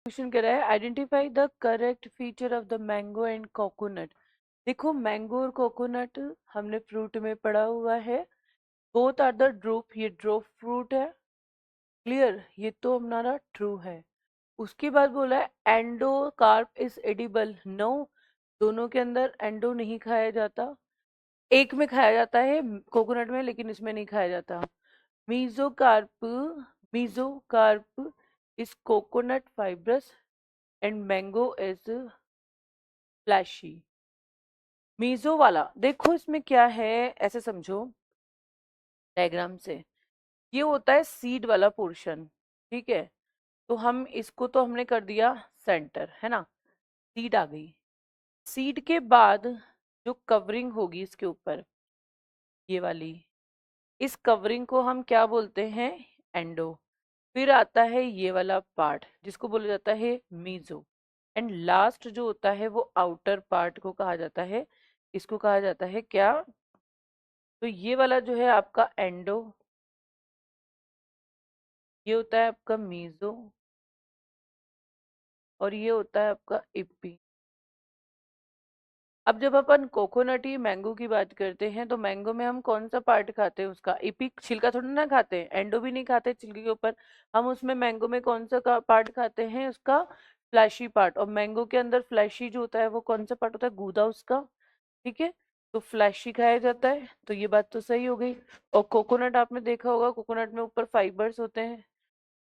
Question कह रहा है identify the correct feature of the mango and coconut. देखो मैंगो और कोकोनट हमने फ्रूट में पढ़ा हुआ है। बोथ आर द ड्रूप, ये ड्रूप फ्रूट है। क्लियर, ये तो हमारा ट्रू है। उसके बाद बोला है endocarp is edible. No, दोनों के अंदर एंडो नहीं खाया जाता। एक में खाया जाता है कोकोनट में, लेकिन इसमें नहीं खाया जाता। Mesocarp, mesocarp is coconut fibrous and mango is fleshy. Meso वाला देखो इसमें क्या है, ऐसे समझो डायग्राम से। ये होता है सीड वाला पोर्शन, ठीक है। तो हम इसको तो हमने कर दिया सेंटर, है ना। सीड आ गई। सीड के बाद जो कवरिंग होगी इसके ऊपर, ये वाली, इस कवरिंग को हम क्या बोलते हैं, एंडो। फिर आता है ये वाला पार्ट जिसको बोला जाता है मीजो। एंड लास्ट जो होता है वो आउटर पार्ट को कहा जाता है, इसको कहा जाता है क्या, तो ये वाला जो है आपका एंडो, ये होता है आपका मीजो, और ये होता है आपका इप्पी। अब जब अपन कोकोनटी मैंगो की बात करते हैं तो मैंगो में हम कौन सा पार्ट खाते हैं, उसका इपी छिलका थोड़ा ना खाते हैं, एंडो भी नहीं खाते छिलके के ऊपर। हम उसमें मैंगो में कौन सा पार्ट खाते हैं, उसका फ्लैशी पार्ट। और मैंगो के अंदर फ्लैशी जो होता है वो कौन सा पार्ट होता है, गूदा उसका, ठीक है। तो फ्लैशी खाया जाता है, तो ये बात तो सही हो गई। और कोकोनट आपने देखा होगा, कोकोनट में ऊपर फाइबर्स होते हैं,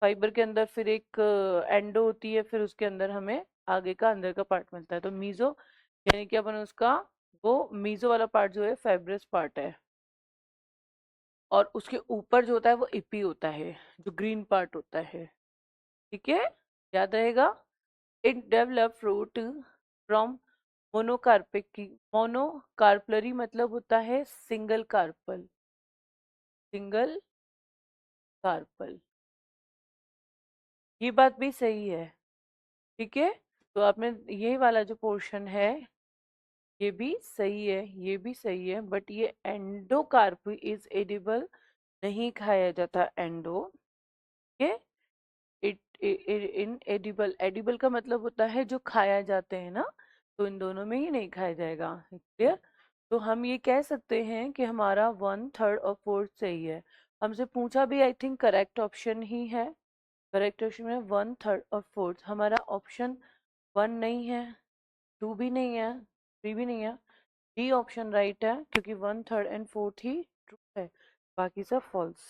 फाइबर के अंदर फिर एक एंडो होती है, फिर उसके अंदर हमें आगे का अंदर का पार्ट मिलता है। तो मीजो यानी कि अपन उसका, वो मीजो वाला पार्ट जो है फाइब्रस पार्ट है। और उसके ऊपर जो होता है वो इपी होता है, जो ग्रीन पार्ट होता है, ठीक है। याद रहेगा। It develop fruit from monocarpic की, मोनोकार्पलरी मतलब होता है सिंगल कार्पल, सिंगल कार्पल। ये बात भी सही है, ठीक है। तो आपने ये वाला जो पोर्शन है ये भी सही है, ये भी सही है, बट ये एंडोकार्प इज एडिबल, नहीं खाया जाता एंडो के। इट इन एडिबल, एडिबल का मतलब होता है जो खाया जाते हैं ना, तो इन दोनों में ही नहीं खाया जाएगा, क्लियर। तो हम ये कह सकते हैं कि हमारा वन थर्ड और फोर्थ सही है। हमसे पूछा भी, आई थिंक करेक्ट ऑप्शन ही है। करेक्ट ऑप्शन में वन थर्ड और फोर्थ, हमारा ऑप्शन वन नहीं है, टू भी नहीं है, थ्री भी नहीं है। डी ऑप्शन राइट है, क्योंकि one third and fourth he true है, बाकी सब फॉल्स।